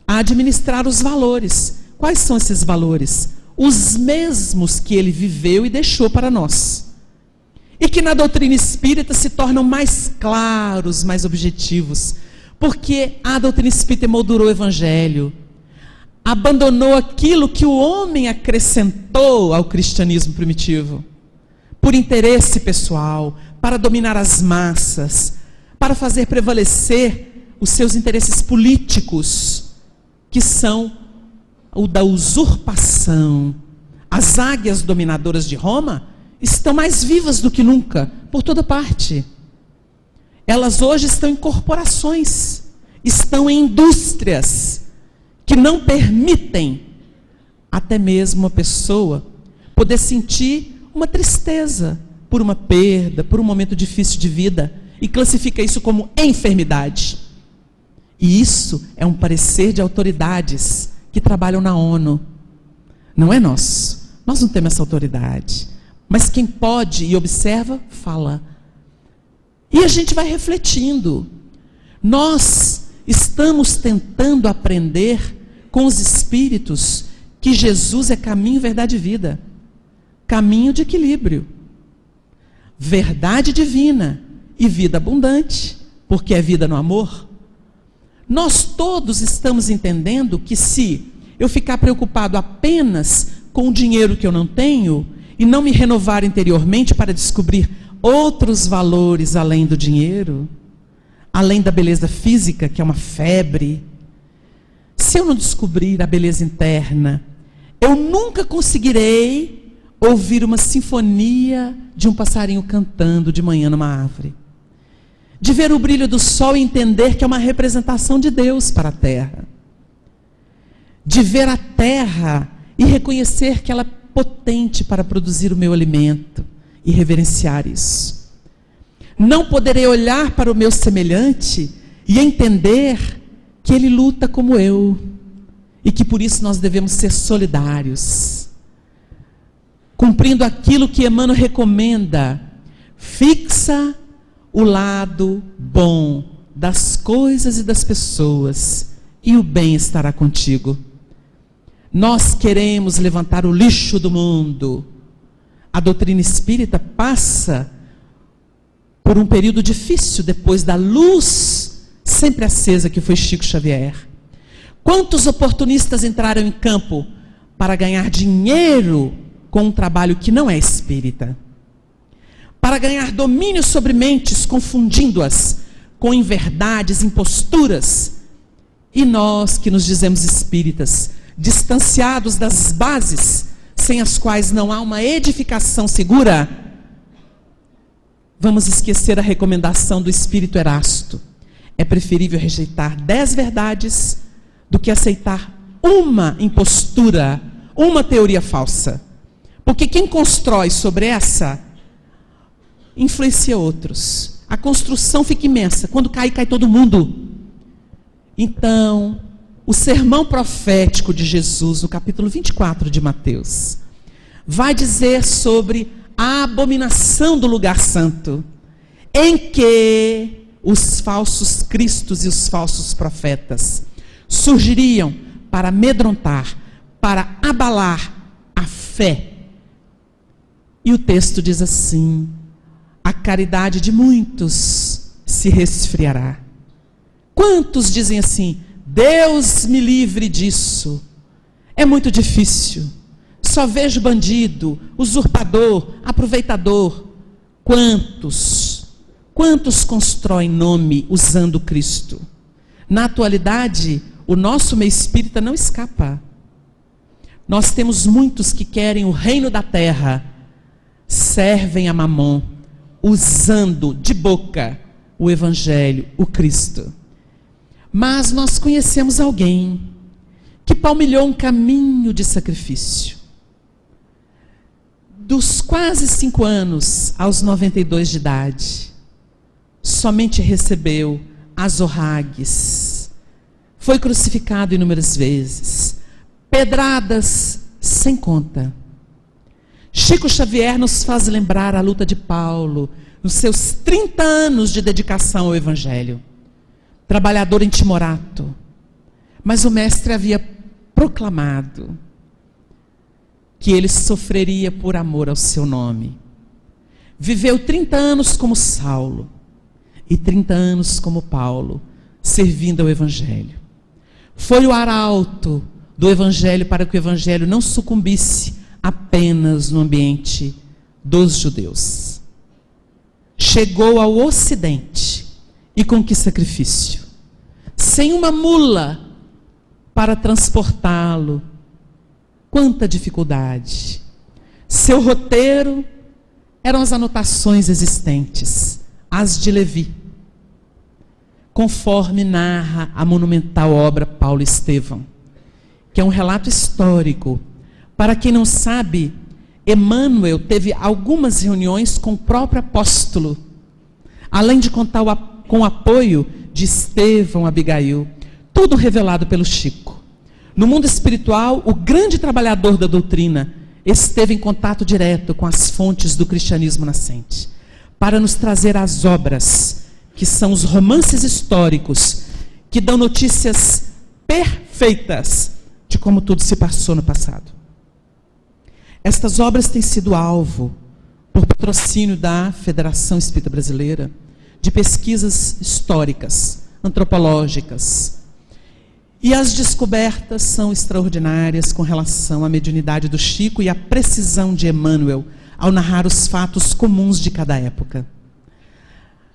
a administrar os valores. Quais são esses valores? Os mesmos que ele viveu e deixou para nós. E que na doutrina espírita se tornam mais claros, mais objetivos. Porque a doutrina espírita emoldurou o evangelho. Abandonou aquilo que o homem acrescentou ao cristianismo primitivo. Por interesse pessoal, para dominar as massas, para fazer prevalecer os seus interesses políticos, que são o da usurpação. As águias dominadoras de Roma estão mais vivas do que nunca, por toda parte. Elas hoje estão em corporações, estão em indústrias, que não permitem até mesmo uma pessoa poder sentir uma tristeza por uma perda, por um momento difícil de vida, e classifica isso como enfermidade. E isso é um parecer de autoridades que trabalham na ONU. Não é nosso. Nós não temos essa autoridade. Mas quem pode e observa, fala. E a gente vai refletindo. Nós estamos tentando aprender com os espíritos que Jesus é caminho, verdade e vida. Caminho de equilíbrio. Verdade divina e vida abundante, porque é vida no amor. Nós todos estamos entendendo que se eu ficar preocupado apenas com o dinheiro que eu não tenho e não me renovar interiormente para descobrir outros valores além do dinheiro, além da beleza física, que é uma febre, se eu não descobrir a beleza interna, eu nunca conseguirei ouvir uma sinfonia de um passarinho cantando de manhã numa árvore. De ver o brilho do sol e entender que é uma representação de Deus para a terra. De ver a terra e reconhecer que ela é potente para produzir o meu alimento e reverenciar isso. Não poderei olhar para o meu semelhante e entender que ele luta como eu e que por isso nós devemos ser solidários. Cumprindo aquilo que Emmanuel recomenda, fixa o lado bom das coisas e das pessoas, e o bem estará contigo. Nós queremos levantar o lixo do mundo. A doutrina espírita passa por um período difícil depois da luz sempre acesa que foi Chico Xavier. Quantos oportunistas entraram em campo para ganhar dinheiro com um trabalho que não é espírita? Para ganhar domínio sobre mentes, confundindo-as com inverdades, imposturas. E nós que nos dizemos espíritas, distanciados das bases, sem as quais não há uma edificação segura, vamos esquecer a recomendação do espírito Erasto. É preferível rejeitar 10 verdades do que aceitar uma impostura, uma teoria falsa. Porque quem constrói sobre essa influencia outros. A construção fica imensa. Quando cai, cai todo mundo. Então, o sermão profético de Jesus, no capítulo 24 de Mateus, vai dizer sobre a abominação do lugar santo, em que os falsos cristos e os falsos profetas surgiriam para amedrontar, para abalar a fé. E o texto diz assim: a caridade de muitos se resfriará. Quantos dizem assim: Deus me livre disso, é muito difícil, só vejo bandido, usurpador, aproveitador. Quantos constroem nome usando Cristo? Na atualidade, o nosso meio espírita não escapa. Nós temos muitos que querem o reino da terra, servem a Mamon, usando de boca o Evangelho, o Cristo. Mas nós conhecemos alguém que palmilhou um caminho de sacrifício. Dos quase 5 anos aos 92 de idade, somente recebeu azorragues, foi crucificado inúmeras vezes, pedradas sem conta. Chico Xavier nos faz lembrar a luta de Paulo, nos seus 30 anos de dedicação ao Evangelho. Trabalhador em timorato, mas o mestre havia proclamado que ele sofreria por amor ao seu nome. Viveu 30 anos como Saulo e 30 anos como Paulo, servindo ao Evangelho. Foi o arauto do Evangelho para que o Evangelho não sucumbisse apenas no ambiente dos judeus. Chegou ao Ocidente. E com que sacrifício? Sem uma mula para transportá-lo. Quanta dificuldade. Seu roteiro eram as anotações existentes, as de Levi, conforme narra a monumental obra Paulo e Estevão, que é um relato histórico. Para quem não sabe, Emmanuel teve algumas reuniões com o próprio apóstolo, além de contar com o apoio de Estevão, Abigail, tudo revelado pelo Chico. No mundo espiritual, o grande trabalhador da doutrina esteve em contato direto com as fontes do cristianismo nascente, para nos trazer as obras, que são os romances históricos, que dão notícias perfeitas de como tudo se passou no passado. Estas obras têm sido alvo, por patrocínio da Federação Espírita Brasileira, de pesquisas históricas, antropológicas. E as descobertas são extraordinárias com relação à mediunidade do Chico e à precisão de Emmanuel ao narrar os fatos comuns de cada época.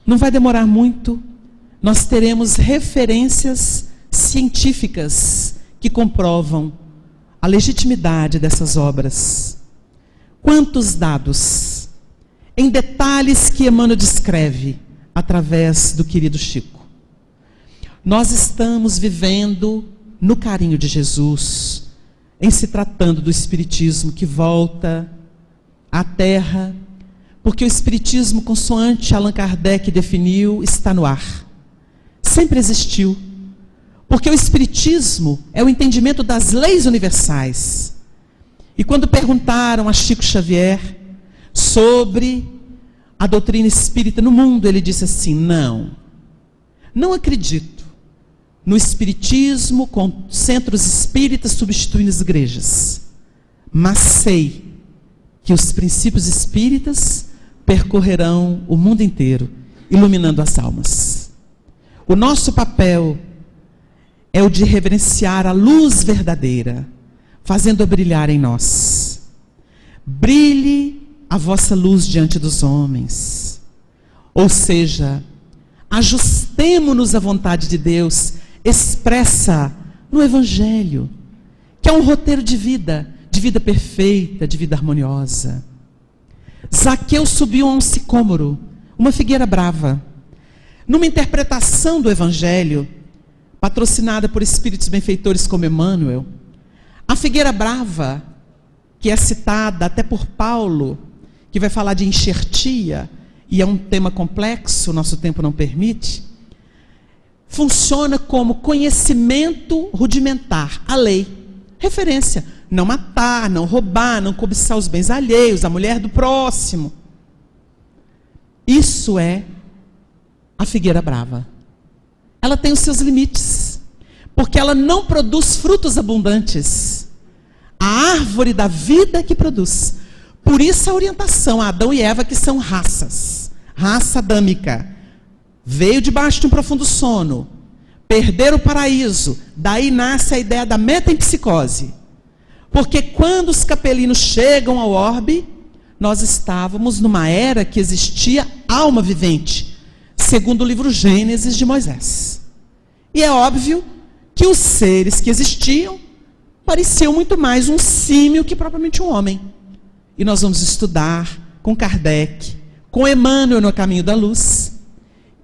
Não vai demorar muito, nós teremos referências científicas que comprovam a legitimidade dessas obras. Quantos dados, em detalhes que Emmanuel descreve através do querido Chico. Nós estamos vivendo no carinho de Jesus, em se tratando do Espiritismo que volta à Terra, porque o Espiritismo, consoante Allan Kardec definiu, está no ar. Sempre existiu. Porque o Espiritismo é o entendimento das leis universais. E quando perguntaram a Chico Xavier sobre a doutrina espírita no mundo, ele disse assim: não acredito no espiritismo com centros espíritas substituindo as igrejas, mas sei que os princípios espíritas percorrerão o mundo inteiro, iluminando as almas. O nosso papel é o de reverenciar a luz verdadeira, fazendo-a brilhar em nós. Brilhe a vossa luz diante dos homens. Ou seja, ajustemo-nos à vontade de Deus, expressa no Evangelho, que é um roteiro de vida perfeita, de vida harmoniosa. Zaqueu subiu a um sicômoro, uma figueira brava. Numa interpretação do Evangelho, patrocinada por espíritos benfeitores como Emmanuel, a figueira brava, que é citada até por Paulo, que vai falar de enxertia, e é um tema complexo, nosso tempo não permite, funciona como conhecimento rudimentar, a lei, referência, não matar, não roubar, não cobiçar os bens alheios, a mulher do próximo. Isso é a figueira brava. Ela tem os seus limites, porque ela não produz frutos abundantes. A árvore da vida que produz. Por isso a orientação a Adão e Eva, que são raças. Raça adâmica. Veio debaixo de um profundo sono. perder o paraíso. Daí nasce a ideia da metempsicose. Porque quando os capelinos chegam ao orbe, nós estávamos numa era que existia alma vivente, segundo o livro Gênesis de Moisés. E é óbvio que os seres que existiam pareciam muito mais um símio que propriamente um homem. E nós vamos estudar com Kardec, com Emmanuel no Caminho da Luz,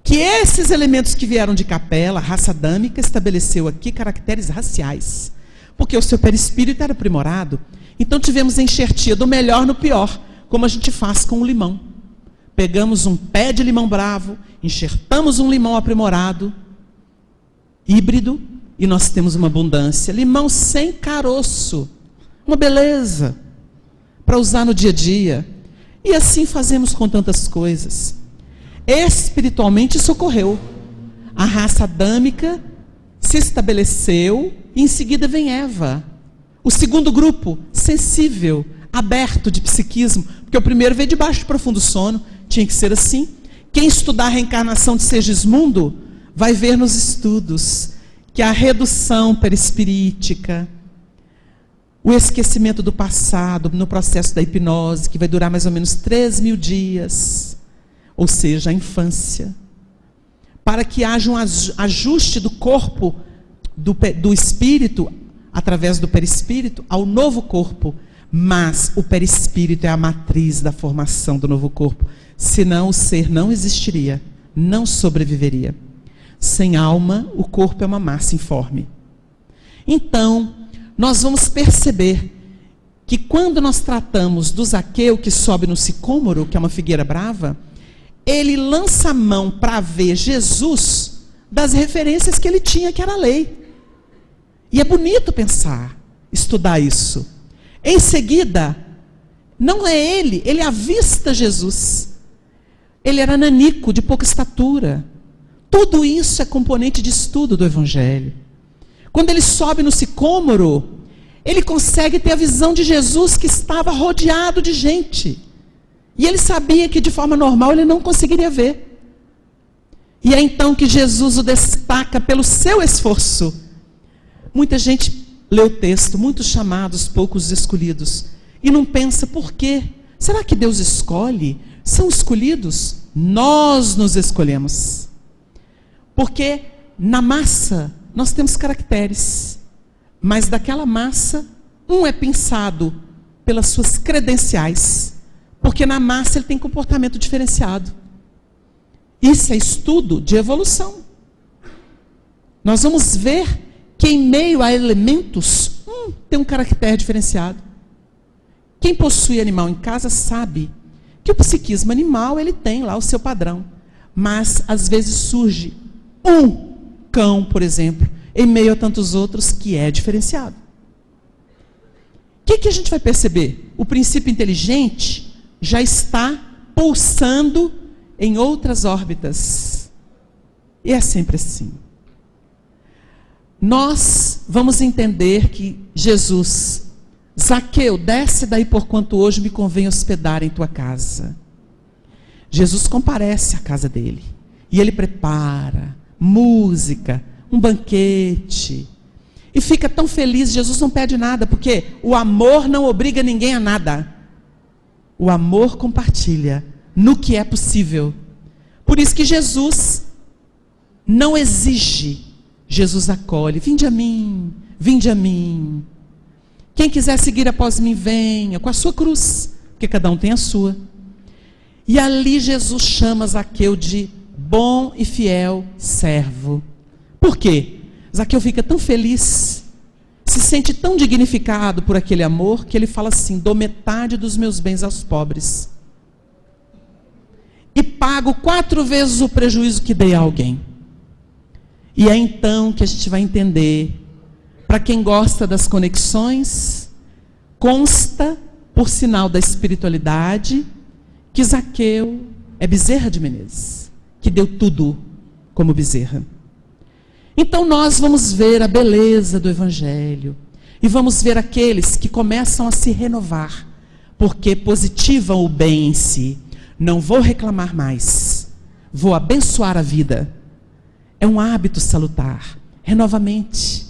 que esses elementos que vieram de Capela, a raça adâmica, estabeleceu aqui caracteres raciais. Porque o seu perispírito era aprimorado. Então tivemos a enxertia do melhor no pior, como a gente faz com o limão. Pegamos um pé de limão bravo, enxertamos um limão aprimorado, híbrido, e nós temos uma abundância. Limão sem caroço, uma beleza, para usar no dia a dia. E assim fazemos com tantas coisas. Espiritualmente isso ocorreu. A raça adâmica se estabeleceu, e em seguida vem Eva. O segundo grupo, sensível, aberto de psiquismo, porque o primeiro veio de baixo de profundo sono, tinha que ser assim. Quem estudar a reencarnação de Segismundo vai ver nos estudos que a redução perispirítica, o esquecimento do passado no processo da hipnose, que vai durar mais ou menos 3.000 dias, ou seja, a infância, para que haja um ajuste do corpo, do espírito, através do perispírito, ao novo corpo. Mas o perispírito é a matriz da formação do novo corpo. Senão o ser não existiria, não sobreviveria. Sem alma, o corpo é uma massa informe. Então, nós vamos perceber que quando nós tratamos do Zaqueu que sobe no sicômoro, que é uma figueira brava, ele lança a mão para ver Jesus das referências que ele tinha, que era a lei. E é bonito pensar, estudar isso. Em seguida, não é ele avista Jesus. Ele era nanico, de pouca estatura. Tudo isso é componente de estudo do Evangelho. Quando ele sobe no sicômoro, ele consegue ter a visão de Jesus que estava rodeado de gente. E ele sabia que de forma normal ele não conseguiria ver. E é então que Jesus o destaca pelo seu esforço. Muita gente lê o texto, muitos chamados, poucos escolhidos. E não pensa por quê? Será que Deus escolhe? São escolhidos? Nós nos escolhemos. Porque na massa nós temos caracteres. Mas daquela massa, um é pensado pelas suas credenciais. Porque na massa ele tem comportamento diferenciado. Isso é estudo de evolução. Nós vamos ver que em meio a elementos, tem um caractere diferenciado. Quem possui animal em casa sabe que o psiquismo animal ele tem lá o seu padrão. Mas às vezes surge um cão, por exemplo, em meio a tantos outros que é diferenciado. O que a gente vai perceber? O princípio inteligente já está pulsando em outras órbitas. E é sempre assim. Nós vamos entender que Jesus, Zaqueu, desce daí porquanto hoje me convém hospedar em tua casa. Jesus comparece à casa dele. E ele prepara música, um banquete. E fica tão feliz, Jesus não pede nada, porque o amor não obriga ninguém a nada. O amor compartilha no que é possível. Por isso que Jesus não exige, Jesus acolhe. Vinde a mim, vinde a mim. Quem quiser seguir após mim, venha, com a sua cruz, porque cada um tem a sua. E ali Jesus chama Zaqueu de bom e fiel servo. Por quê? Zaqueu fica tão feliz, se sente tão dignificado por aquele amor, que ele fala assim: dou metade dos meus bens aos pobres. E pago 4 vezes o prejuízo que dei a alguém. E é então que a gente vai entender, para quem gosta das conexões, consta, por sinal da espiritualidade, que Zaqueu é Bezerra de Menezes, que deu tudo como Bezerra. Então nós vamos ver a beleza do Evangelho, e vamos ver aqueles que começam a se renovar, porque positivam o bem em si. Não vou reclamar mais, vou abençoar a vida. é um hábito salutar. Renova a mente.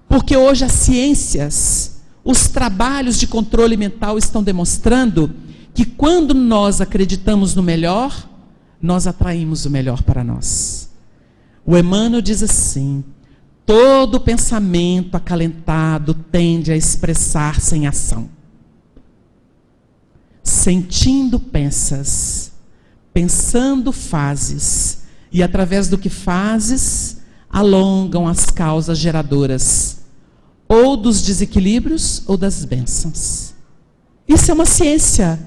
Porque hoje as ciências, os trabalhos de controle mental estão demonstrando que quando nós acreditamos no melhor, nós atraímos o melhor para nós. O Emmanuel diz assim: todo pensamento acalentado tende a expressar-se em ação. Sentindo pensas, pensando fazes, e através do que fazes, alongam as causas geradoras, ou dos desequilíbrios ou das bênçãos. Isso é uma ciência,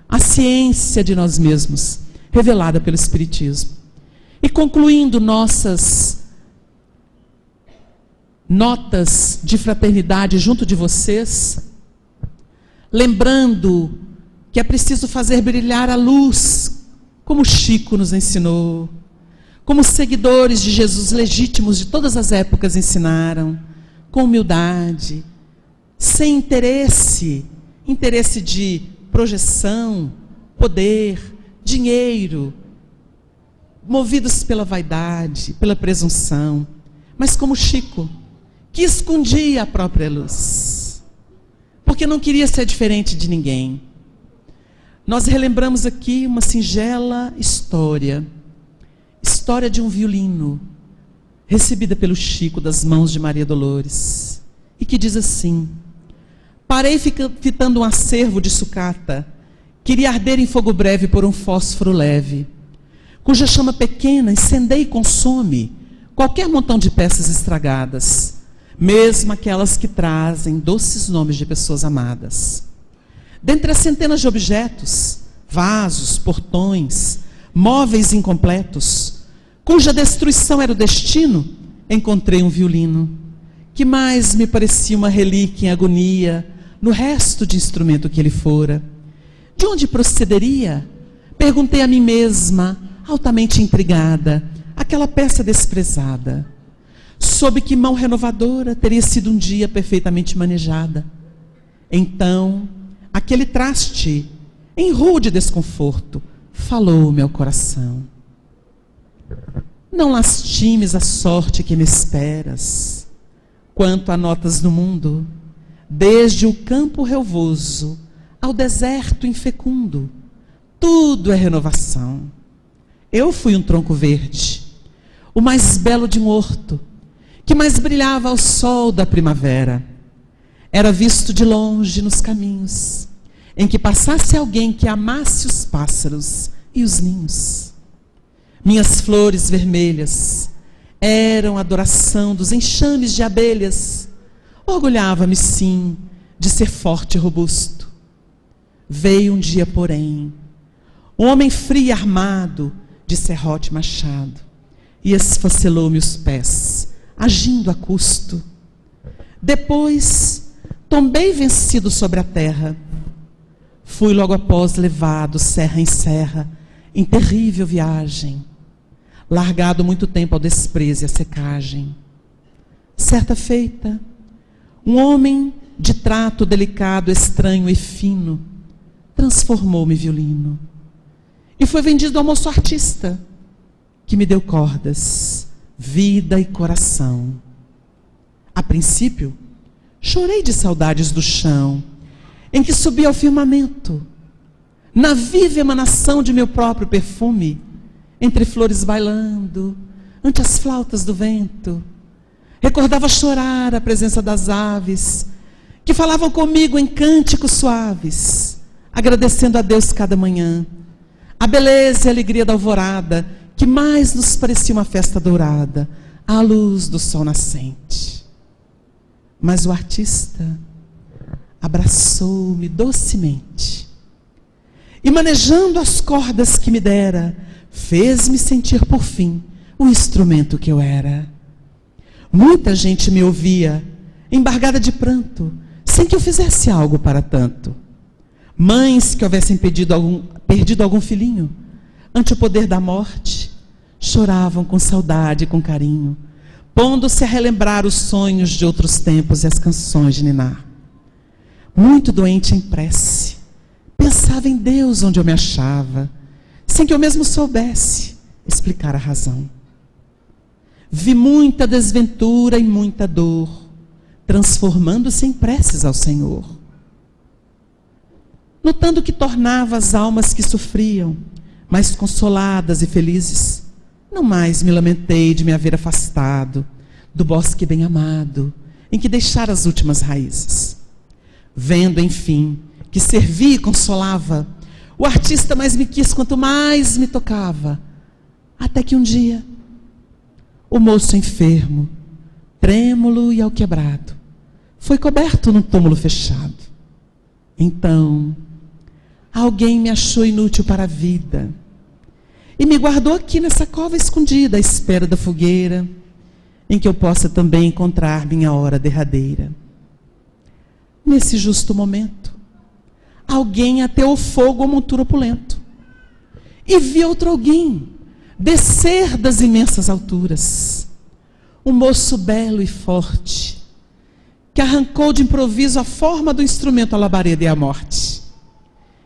a ciência de nós mesmos, revelada pelo Espiritismo. E concluindo nossas notas de fraternidade junto de vocês, lembrando que é preciso fazer brilhar a luz, como Chico nos ensinou, como os seguidores de Jesus legítimos de todas as épocas ensinaram, com humildade, sem interesse de projeção, poder, dinheiro, movidos pela vaidade, pela presunção, mas como Chico, que escondia a própria luz, porque não queria ser diferente de ninguém. Nós relembramos aqui uma singela história de um violino, recebida pelo Chico das mãos de Maria Dolores, e que diz assim: parei fitando um acervo de sucata, queria arder em fogo breve por um fósforo leve, cuja chama pequena incendeia e consome qualquer montão de peças estragadas, mesmo aquelas que trazem doces nomes de pessoas amadas. Dentre as centenas de objetos, vasos, portões, móveis incompletos, cuja destruição era o destino, encontrei um violino, que mais me parecia uma relíquia em agonia, no resto de instrumento que ele fora. De onde procederia? Perguntei a mim mesma, altamente intrigada, aquela peça desprezada. Sob que mão renovadora teria sido um dia perfeitamente manejada. Então, aquele traste, em rude desconforto, falou meu coração: não lastimes a sorte que me esperas. Quanto a notas no mundo, desde o campo relvoso ao deserto infecundo, tudo é renovação. Eu fui um tronco verde, o mais belo de um horto, que mais brilhava ao sol da primavera. Era visto de longe nos caminhos, em que passasse alguém que amasse os pássaros e os ninhos. Minhas flores vermelhas eram adoração dos enxames de abelhas. Orgulhava-me, sim, de ser forte e robusto. Veio um dia, porém, um homem frio e armado de serrote e machado, e esfacelou-me os pés, agindo a custo. Depois, tombei vencido sobre a terra. Fui logo após levado, serra em serra, em terrível viagem, largado muito tempo ao desprezo e à secagem. Certa feita, um homem de trato delicado, estranho e fino, transformou-me violino, e foi vendido ao moço artista, que me deu cordas, vida e coração. A princípio, chorei de saudades do chão, em que subi ao firmamento, na viva emanação de meu próprio perfume, entre flores bailando, ante as flautas do vento. Recordava chorar a presença das aves, que falavam comigo em cânticos suaves, agradecendo a Deus cada manhã, a beleza e a alegria da alvorada, que mais nos parecia uma festa dourada, à luz do sol nascente. Mas o artista abraçou-me docemente e, manejando as cordas que me dera, fez-me sentir por fim o instrumento que eu era. Muita gente me ouvia, embargada de pranto, sem que eu fizesse algo para tanto. Mães que houvessem perdido algum filhinho, ante o poder da morte, choravam com saudade e com carinho, pondo-se a relembrar os sonhos de outros tempos e as canções de ninar. Muito doente em prece, pensava em Deus onde eu me achava, sem que eu mesmo soubesse explicar a razão. Vi muita desventura e muita dor, transformando-se em preces ao Senhor. Notando que tornava as almas que sofriam mais consoladas e felizes, não mais me lamentei de me haver afastado do bosque bem-amado, em que deixara as últimas raízes. Vendo, enfim, que servia e consolava, o artista mais me quis quanto mais me tocava, até que um dia, o moço enfermo, trêmulo e alquebrado, foi coberto num túmulo fechado. Então, alguém me achou inútil para a vida e me guardou aqui nessa cova escondida, à espera da fogueira, em que eu possa também encontrar minha hora derradeira. Nesse justo momento, alguém ateou fogo ao monturo opulento e vi outro alguém descer das imensas alturas. Um moço belo e forte, que arrancou de improviso a forma do instrumento à labareda e à morte.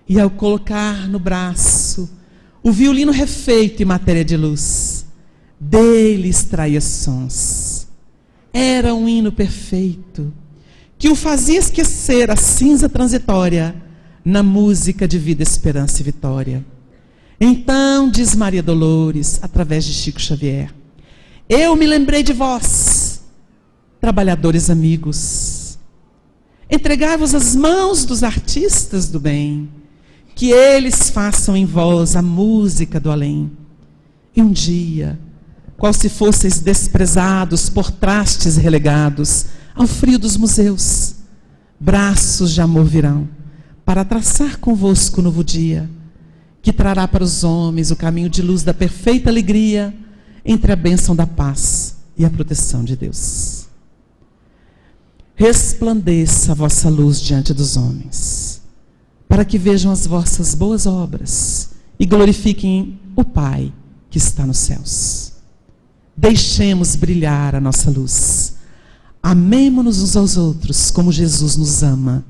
E ao colocar no braço o violino refeito em matéria de luz, dele extraía sons. Era um hino perfeito, que o fazia esquecer a cinza transitória na música de vida, esperança e vitória. Então, diz Maria Dolores, através de Chico Xavier, eu me lembrei de vós, trabalhadores amigos. Entregai-vos as mãos dos artistas do bem, que eles façam em vós a música do além. E um dia, qual se fosseis desprezados por trastes relegados ao frio dos museus, braços de amor virão para traçar convosco o novo dia, que trará para os homens o caminho de luz da perfeita alegria entre a bênção da paz e a proteção de Deus. Resplandeça a vossa luz diante dos homens, para que vejam as vossas boas obras e glorifiquem o Pai que está nos céus. Deixemos brilhar a nossa luz. Amemo-nos uns aos outros como Jesus nos ama.